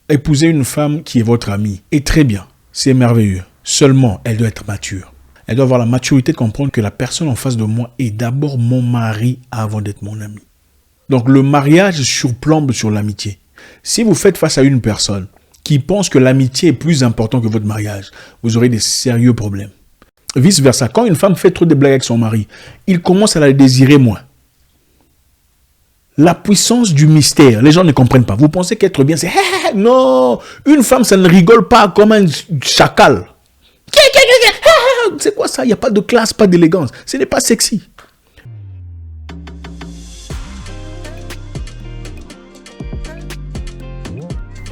Épousez une femme qui est votre amie. Et très bien, c'est merveilleux. Seulement, elle doit être mature. Elle doit avoir la maturité de comprendre que la personne en face de moi est d'abord mon mari avant d'être mon ami. Donc le mariage surplombe sur l'amitié. Si vous faites face à une personne qui pense que l'amitié est plus important que votre mariage, vous aurez des sérieux problèmes. Vice versa, quand une femme fait trop de blagues avec son mari, il commence à la désirer moins. La puissance du mystère, les gens ne comprennent pas. Vous pensez qu'être bien, c'est non, une femme, ça ne rigole pas comme un chacal. C'est quoi ça? Il n'y a pas de classe, pas d'élégance. Ce n'est pas sexy.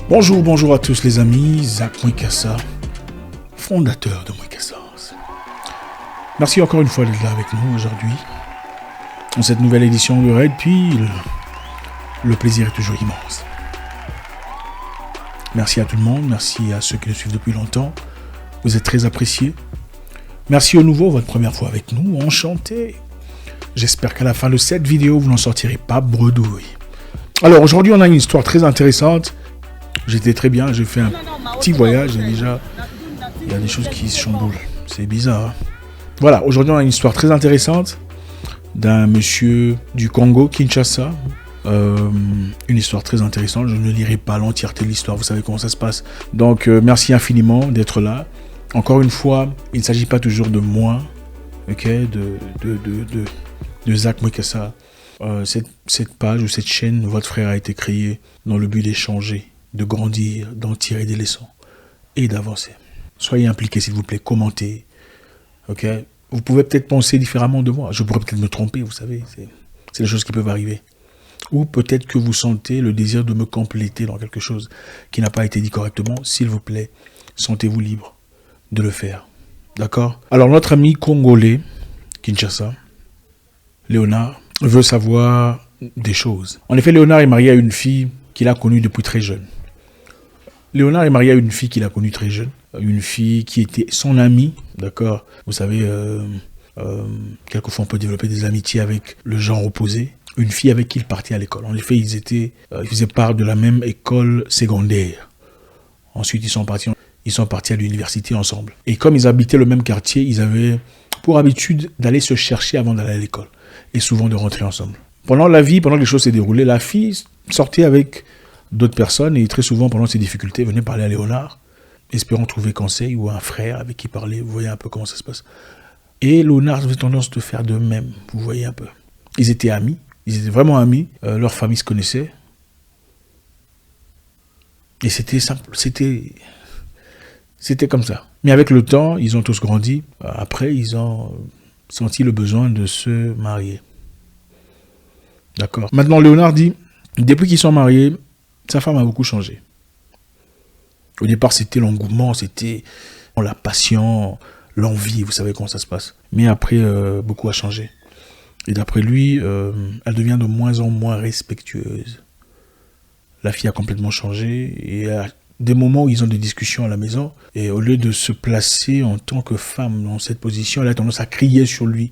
Bonjour à tous les amis. Zach Mwikassa, fondateur de Mwikassa. Merci encore une fois d'être là avec nous aujourd'hui. Dans cette nouvelle édition de Red Pill, le plaisir est toujours immense. Merci à tout le monde, merci à ceux qui nous suivent depuis longtemps. Vous êtes très appréciés. Merci au nouveau, votre première fois avec nous, enchanté. J'espère qu'à la fin de cette vidéo, vous n'en sortirez pas bredouille. Alors aujourd'hui, on a une histoire très intéressante. J'étais très bien, j'ai fait un petit voyage et déjà, il y a des choses qui se chamboulent. C'est bizarre. Hein? Voilà, aujourd'hui, on a une histoire très intéressante d'un monsieur du Congo, Kinshasa. Une histoire très intéressante. Je ne lirai pas l'entièreté de l'histoire, vous savez comment ça se passe. Donc, merci infiniment d'être là. Encore une fois, il ne s'agit pas toujours de moi, ok, de Zach Mwikassa. Cette page ou cette chaîne, votre frère a été créée dans le but d'échanger, de grandir, d'en tirer des leçons et d'avancer. Soyez impliqués, s'il vous plaît, commentez, ok. Vous pouvez peut-être penser différemment de moi. Je pourrais peut-être me tromper, vous savez. C'est des choses qui peuvent arriver. Ou peut-être que vous sentez le désir de me compléter dans quelque chose qui n'a pas été dit correctement. S'il vous plaît, sentez-vous libre de le faire. D'accord? Alors, notre ami congolais, Kinshasa, Léonard, veut savoir des choses. En effet, Léonard est marié à une fille qu'il a connue depuis très jeune. Léonard est marié à une fille qu'il a connue très jeune. Une fille qui était son amie, d'accord? Vous savez, quelquefois on peut développer des amitiés avec le genre opposé. Une fille avec qui il partait à l'école. En effet, ils faisaient part de la même école secondaire. Ensuite, ils sont partis à l'université ensemble. Et comme ils habitaient le même quartier, ils avaient pour habitude d'aller se chercher avant d'aller à l'école. Et souvent de rentrer ensemble. Pendant que les choses s'est déroulées, la fille sortait avec d'autres personnes et très souvent, pendant ces difficultés, venait parler à Léonard, espérant trouver conseil ou un frère avec qui parler. Vous voyez un peu comment ça se passe. Et Léonard avait tendance de faire de même. Vous voyez un peu. Ils étaient amis. Ils étaient vraiment amis. Leur famille se connaissait. Et c'était simple. C'était comme ça. Mais avec le temps, ils ont tous grandi. Après, ils ont senti le besoin de se marier. D'accord. Maintenant, Léonard dit, depuis qu'ils sont mariés, sa femme a beaucoup changé. Au départ, c'était l'engouement, c'était la passion, l'envie, vous savez comment ça se passe. Mais après, beaucoup a changé. Et d'après lui, elle devient de moins en moins respectueuse. La fille a complètement changé et à des moments où ils ont des discussions à la maison, et au lieu de se placer en tant que femme dans cette position, elle a tendance à crier sur lui,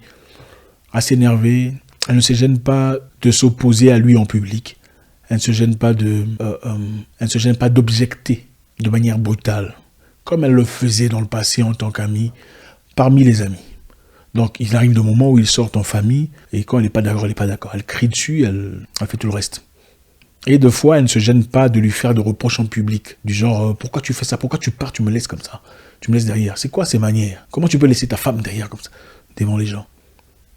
à s'énerver. Elle ne se gêne pas de s'opposer à lui en public. Elle ne se gêne pas d'objecter de manière brutale, comme elle le faisait dans le passé en tant qu'amie, parmi les amis. Donc, il arrive des moments où ils sortent en famille, et quand elle n'est pas d'accord, elle n'est pas d'accord. Elle crie dessus, elle fait tout le reste. Et deux fois, elle ne se gêne pas de lui faire de reproches en public, du genre, pourquoi tu fais ça, pourquoi tu pars, tu me laisses comme ça, tu me laisses derrière. C'est quoi ces manières? Comment tu peux laisser ta femme derrière comme ça, devant les gens?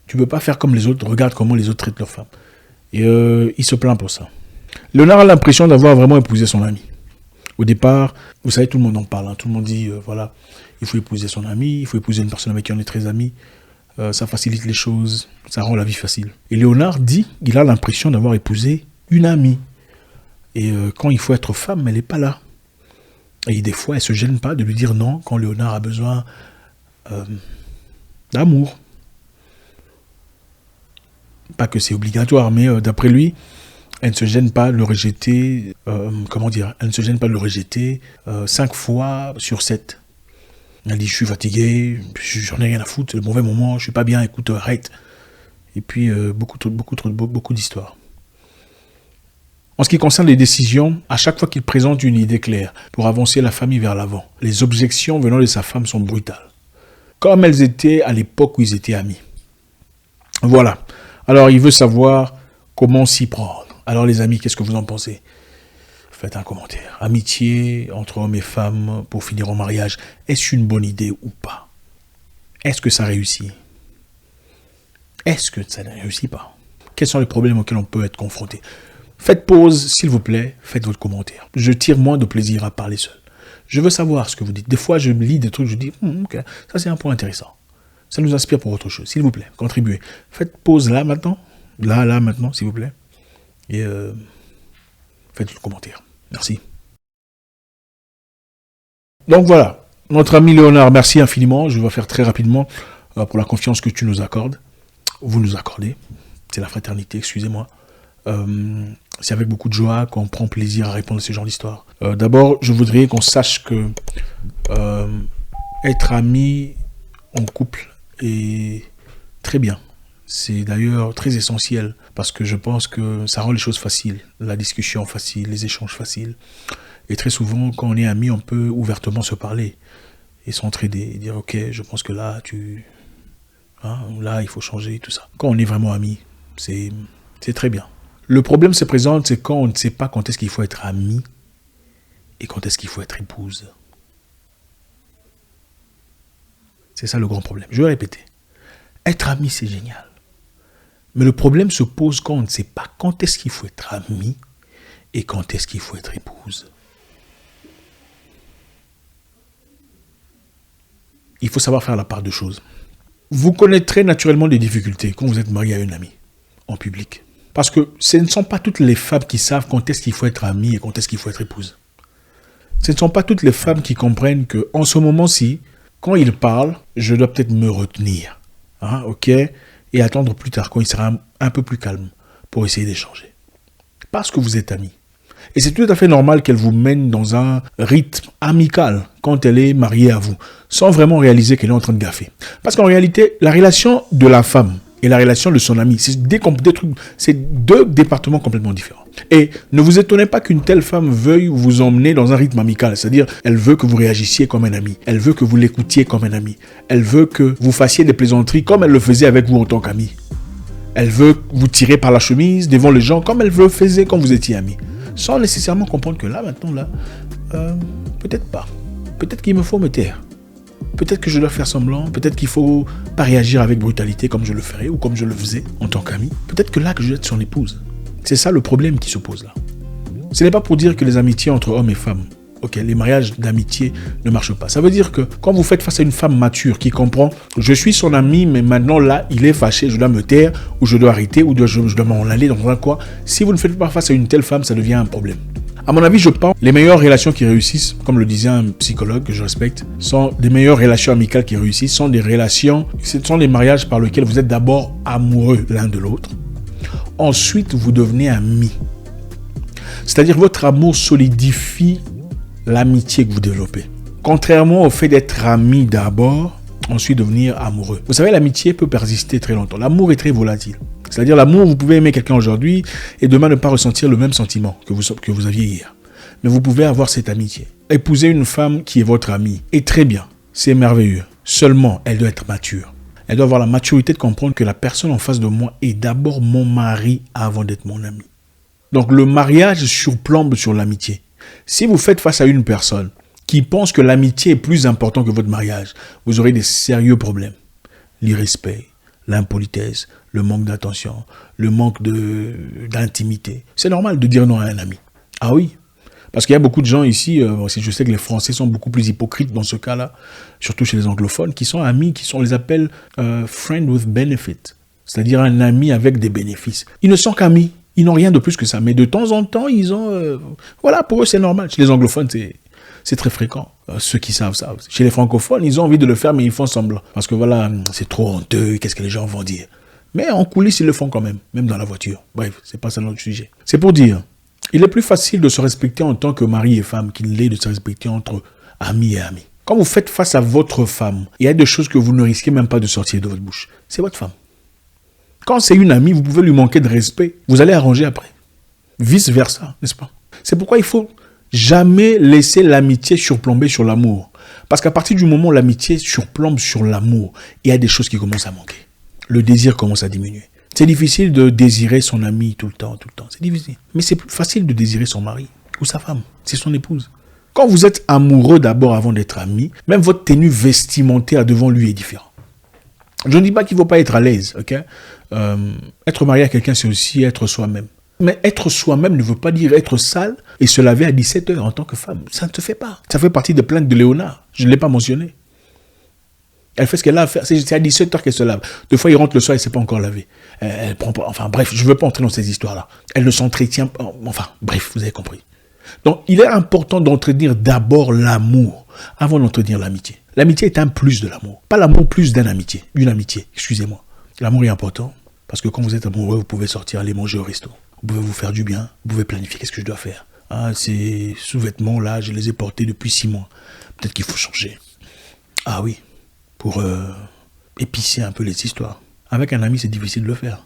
Tu ne peux pas faire comme les autres, regarde comment les autres traitent leur femme. Et il se plaint pour ça. Léonard a l'impression d'avoir vraiment épousé son ami. Au départ, vous savez, tout le monde en parle. Hein. Tout le monde dit, voilà, il faut épouser son ami, il faut épouser une personne avec qui on est très ami. Ça facilite les choses, ça rend la vie facile. Et Léonard dit qu'il a l'impression d'avoir épousé une amie. Et quand il faut être femme, elle n'est pas là. Et des fois, elle ne se gêne pas de lui dire non quand Léonard a besoin d'amour. Pas que c'est obligatoire, mais d'après lui, elle ne se gêne pas de le rejeter, elle ne se gêne pas de le rejeter 5 fois sur 7. Elle dit, je suis fatigué, j'en ai rien à foutre, c'est le mauvais moment, je suis pas bien, écoute, arrête. Et puis, beaucoup d'histoires. En ce qui concerne les décisions, à chaque fois qu'il présente une idée claire pour avancer la famille vers l'avant, les objections venant de sa femme sont brutales. Comme elles étaient à l'époque où ils étaient amis. Voilà. Alors, il veut savoir comment s'y prendre. Alors, les amis, qu'est-ce que vous en pensez? Faites un commentaire. Amitié entre hommes et femmes pour finir en mariage, est-ce une bonne idée ou pas? Est-ce que ça réussit? Est-ce que ça ne réussit pas? Quels sont les problèmes auxquels on peut être confronté? Faites pause, s'il vous plaît, faites votre commentaire. Je tire moins de plaisir à parler seul. Je veux savoir ce que vous dites. Des fois, je lis des trucs, je dis, ok, ça c'est un point intéressant. Ça nous inspire pour autre chose. S'il vous plaît, contribuez. Faites pause là maintenant, là maintenant, s'il vous plaît. Et faites votre commentaire. Merci. Donc voilà, notre ami Léonard, merci infiniment. Je vais faire très rapidement pour la confiance que tu nous accordes. Vous nous accordez. C'est la fraternité, excusez-moi. C'est avec beaucoup de joie qu'on prend plaisir à répondre à ce genre d'histoire. D'abord, je voudrais qu'on sache que être ami en couple est très bien. C'est d'ailleurs très essentiel parce que je pense que ça rend les choses faciles, la discussion facile, les échanges faciles. Et très souvent, quand on est amis, on peut ouvertement se parler et s'entraider, dire ok, je pense que là, là, il faut changer, tout ça. Quand on est vraiment amis, c'est très bien. Le problème se présente, c'est quand on ne sait pas quand est-ce qu'il faut être ami et quand est-ce qu'il faut être épouse. C'est ça le grand problème. Je vais répéter. Être ami, c'est génial. Mais le problème se pose quand on ne sait pas quand est-ce qu'il faut être ami et quand est-ce qu'il faut être épouse. Il faut savoir faire la part de choses. Vous connaîtrez naturellement des difficultés quand vous êtes marié à une amie en public. Parce que ce ne sont pas toutes les femmes qui savent quand est-ce qu'il faut être ami et quand est-ce qu'il faut être épouse. Ce ne sont pas toutes les femmes qui comprennent qu'en ce moment-ci, quand il parle, je dois peut-être me retenir. Ok? Et attendre plus tard, quand il sera un peu plus calme, pour essayer d'échanger. Parce que vous êtes amis. Et c'est tout à fait normal qu'elle vous mène dans un rythme amical quand elle est mariée à vous, sans vraiment réaliser qu'elle est en train de gaffer. Parce qu'en réalité, la relation de la femme et la relation de son ami, c'est deux départements complètement différents. Et ne vous étonnez pas qu'une telle femme veuille vous emmener dans un rythme amical, c'est-à-dire elle veut que vous réagissiez comme un ami, elle veut que vous l'écoutiez comme un ami, elle veut que vous fassiez des plaisanteries comme elle le faisait avec vous en tant qu'ami. Elle veut vous tirer par la chemise devant les gens comme elle le faisait quand vous étiez amis, sans nécessairement comprendre que là, maintenant, peut-être pas. Peut-être qu'il me faut me taire. Peut-être que je dois faire semblant, peut-être qu'il ne faut pas réagir avec brutalité comme je le ferais ou comme je le faisais en tant qu'ami. Peut-être que là, que je dois être son épouse. C'est ça le problème qui se pose là. Ce n'est pas pour dire que les amitiés entre hommes et femmes, les mariages d'amitié ne marchent pas. Ça veut dire que quand vous faites face à une femme mature qui comprend, je suis son ami, mais maintenant là, il est fâché, je dois me taire, ou je dois arrêter, ou je dois m'en aller dans un coin. Si vous ne faites pas face à une telle femme, ça devient un problème. À mon avis, je pense les meilleures relations qui réussissent, comme le disait un psychologue que je respecte, sont des meilleures relations amicales qui réussissent, ce sont des mariages par lesquels vous êtes d'abord amoureux l'un de l'autre. Ensuite, vous devenez amis. C'est-à-dire votre amour solidifie l'amitié que vous développez. Contrairement au fait d'être amis d'abord, ensuite devenir amoureux. Vous savez, l'amitié peut persister très longtemps. L'amour est très volatile. C'est-à-dire l'amour, vous pouvez aimer quelqu'un aujourd'hui et demain ne pas ressentir le même sentiment que vous aviez hier. Mais vous pouvez avoir cette amitié. Épouser une femme qui est votre amie est très bien. C'est merveilleux. Seulement, elle doit être mature. Elle doit avoir la maturité de comprendre que la personne en face de moi est d'abord mon mari avant d'être mon ami. Donc le mariage surplombe sur l'amitié. Si vous faites face à une personne qui pense que l'amitié est plus important que votre mariage, vous aurez des sérieux problèmes. L'irrespect, l'impolitesse, le manque d'attention, le manque d'intimité. C'est normal de dire non à un ami. Ah oui, parce qu'il y a beaucoup de gens ici, je sais que les Français sont beaucoup plus hypocrites dans ce cas-là, surtout chez les anglophones, qui sont amis, on les appelle friend with benefit, c'est-à-dire un ami avec des bénéfices. Ils ne sont qu'amis, ils n'ont rien de plus que ça, mais de temps en temps, ils ont... voilà, pour eux, c'est normal. Chez les anglophones, c'est très fréquent. Ceux qui savent. Chez les francophones, ils ont envie de le faire, mais ils font semblant. Parce que voilà, c'est trop honteux, qu'est-ce que les gens vont dire? Mais en coulisses, ils le font quand même dans la voiture. Bref, c'est pas ça notre sujet. C'est pour dire, il est plus facile de se respecter en tant que mari et femme qu'il l'est de se respecter entre amis et amis. Quand vous faites face à votre femme, il y a des choses que vous ne risquez même pas de sortir de votre bouche. C'est votre femme. Quand c'est une amie, vous pouvez lui manquer de respect. Vous allez arranger après. vice-versa, n'est-ce pas? C'est pourquoi il faut jamais laisser l'amitié surplomber sur l'amour. Parce qu'à partir du moment où l'amitié surplombe sur l'amour, il y a des choses qui commencent à manquer. Le désir commence à diminuer. C'est difficile de désirer son ami tout le temps. C'est difficile. Mais c'est plus facile de désirer son mari ou sa femme, c'est son épouse. Quand vous êtes amoureux d'abord avant d'être ami, même votre tenue vestimentaire devant lui est différente. Je ne dis pas qu'il ne faut pas être à l'aise, ok? Être marié à quelqu'un, c'est aussi être soi-même. Mais être soi-même ne veut pas dire être sale et se laver à 17h en tant que femme. Ça ne se fait pas. Ça fait partie des plaintes de Léonard. Je ne l'ai pas mentionné. Elle fait ce qu'elle a à faire. C'est à 17h qu'elle se lave. Deux fois, il rentre le soir et ne s'est pas encore lavé. Elle prend pas. Enfin, bref, je ne veux pas entrer dans ces histoires-là. Elle ne s'entretient pas. Enfin, bref, vous avez compris. Donc, il est important d'entretenir d'abord l'amour avant d'entretenir l'amitié. L'amitié est un plus de l'amour. Pas l'amour plus d'une amitié, excusez-moi. L'amour est important parce que quand vous êtes amoureux, vous pouvez sortir, aller manger au resto. Vous pouvez vous faire du bien. Vous pouvez planifier qu'est-ce que je dois faire. Ah, ces sous-vêtements là, je les ai portés depuis 6 mois. Peut-être qu'il faut changer. Ah oui, pour épicer un peu les histoires. Avec un ami, c'est difficile de le faire.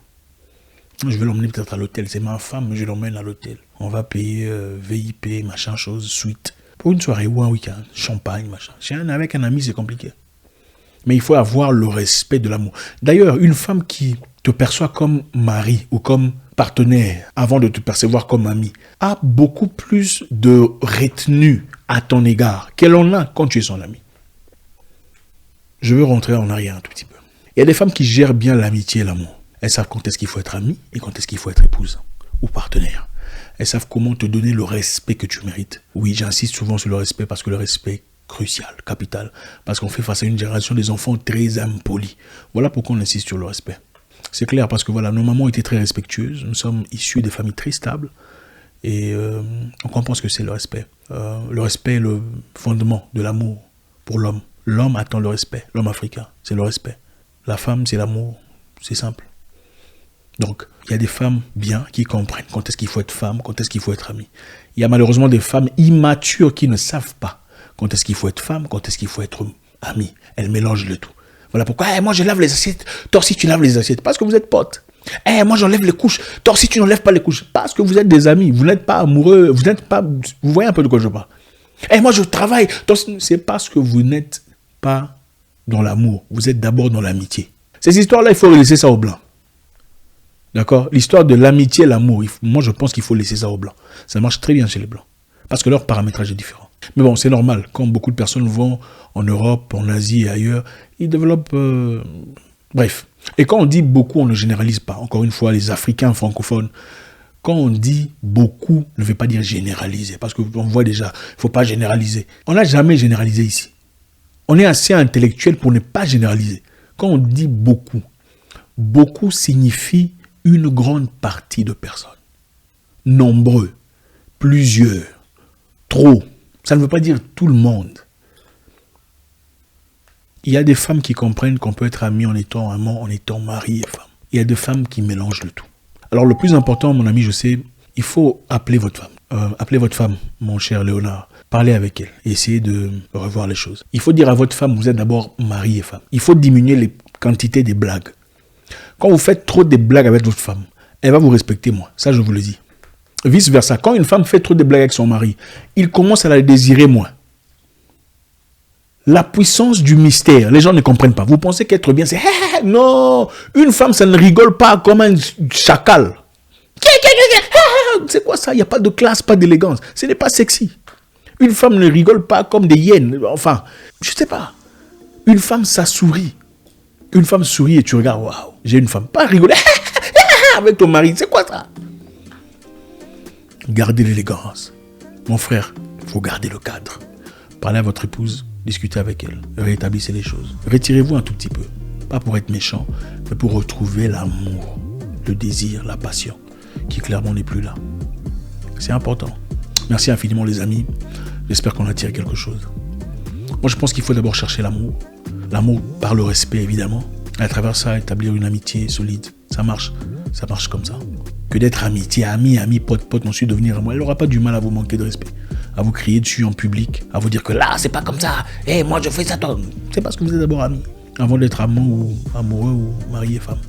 Je vais l'emmener peut-être à l'hôtel. C'est ma femme, mais je l'emmène à l'hôtel. On va payer VIP, machin, chose, suite. Pour une soirée ou un week-end, champagne, machin. Avec un ami, c'est compliqué. Mais il faut avoir le respect de l'amour. D'ailleurs, une femme qui te perçoit comme mari ou comme partenaire avant de te percevoir comme ami a beaucoup plus de retenue à ton égard qu'elle en a quand tu es son ami. Je veux rentrer en arrière un tout petit peu. Il y a des femmes qui gèrent bien l'amitié et l'amour. Elles savent quand est-ce qu'il faut être ami et quand est-ce qu'il faut être épouse ou partenaire. Elles savent comment te donner le respect que tu mérites. Oui, j'insiste souvent sur le respect parce que le respect est crucial, capital. Parce qu'on fait face à une génération des enfants très impolis. Voilà pourquoi on insiste sur le respect. C'est clair parce que voilà, nos mamans étaient très respectueuses. Nous sommes issus des familles très stables. Et on comprend ce que c'est le respect. Le respect est le fondement de l'amour pour l'homme. L'homme attend le respect. L'homme africain, c'est le respect. La femme, c'est l'amour. C'est simple. Donc, il y a des femmes bien qui comprennent quand est-ce qu'il faut être femme, quand est-ce qu'il faut être amie. Il y a malheureusement des femmes immatures qui ne savent pas quand est-ce qu'il faut être femme, quand est-ce qu'il faut être amie. Elles mélangent le tout. Voilà pourquoi, moi je lave les assiettes, toi aussi tu laves les assiettes, parce que vous êtes potes. Moi j'enlève les couches, toi aussi tu n'enlèves pas les couches, parce que vous êtes des amis, vous n'êtes pas amoureux, vous voyez un peu de quoi je parle. Moi je travaille, c'est parce que vous n'êtes pas dans l'amour, vous êtes d'abord dans l'amitié. Ces histoires-là, il faut laisser ça aux blancs. D'accord? L'histoire de l'amitié et l'amour, moi je pense qu'il faut laisser ça aux blancs. Ça marche très bien chez les blancs, parce que leur paramétrage est différent. Mais bon, c'est normal, quand beaucoup de personnes vont en Europe, en Asie et ailleurs, ils développent... Bref. Et quand on dit beaucoup, on ne généralise pas. Encore une fois, les Africains francophones, quand on dit beaucoup, ne veut pas dire généraliser. Parce qu'on voit déjà, il ne faut pas généraliser. On n'a jamais généralisé ici. On est assez intellectuel pour ne pas généraliser. Quand on dit beaucoup, beaucoup signifie une grande partie de personnes. Nombreux, plusieurs, trop. Ça ne veut pas dire tout le monde. Il y a des femmes qui comprennent qu'on peut être ami en étant amant, en étant mari et femme. Il y a des femmes qui mélangent le tout. Alors le plus important, mon ami, je sais, il faut appeler votre femme. Appelez votre femme, mon cher Léonard. Parlez avec elle. Essayez de revoir les choses. Il faut dire à votre femme, vous êtes d'abord mari et femme. Il faut diminuer les quantités des blagues. Quand vous faites trop de blagues avec votre femme, elle va vous respecter moins. Ça, je vous le dis. Vice versa. Quand une femme fait trop de blagues avec son mari, il commence à la désirer moins. La puissance du mystère, les gens ne comprennent pas. Vous pensez qu'être bien, c'est... Non, une femme, ça ne rigole pas comme un chacal. C'est quoi ça? Il n'y a pas de classe, pas d'élégance. Ce n'est pas sexy. Une femme ne rigole pas comme des hyènes. Enfin, je ne sais pas. Une femme, ça sourit. Une femme sourit et tu regardes, waouh, j'ai une femme. Pas rigoler avec ton mari, c'est quoi ça? Gardez l'élégance. Mon frère, il faut garder le cadre. Parlez à votre épouse, discutez avec elle, rétablissez les choses. Retirez-vous un tout petit peu. Pas pour être méchant, mais pour retrouver l'amour, le désir, la passion, qui clairement n'est plus là. C'est important. Merci infiniment les amis. J'espère qu'on a tiré quelque chose. Moi je pense qu'il faut d'abord chercher l'amour. L'amour par le respect évidemment. À travers ça, établir une amitié solide. Ça marche comme ça. Que d'être amitié, ami, pote, ensuite devenir amour. Elle n'aura pas du mal à vous manquer de respect. À vous crier dessus en public. À vous dire que là, c'est pas comme ça. Moi je fais ça, toi. C'est parce que vous êtes d'abord amis. Avant d'être amant ou amoureux ou mari et femme.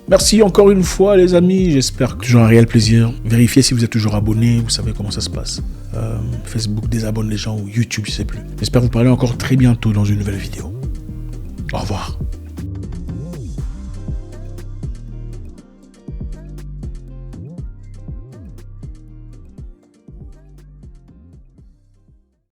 Merci encore une fois les amis, j'espère que toujours un réel plaisir. Vérifiez si vous êtes toujours abonné, vous savez comment ça se passe. Facebook désabonne les gens ou YouTube, je sais plus. J'espère vous parler encore très bientôt dans une nouvelle vidéo. Au revoir.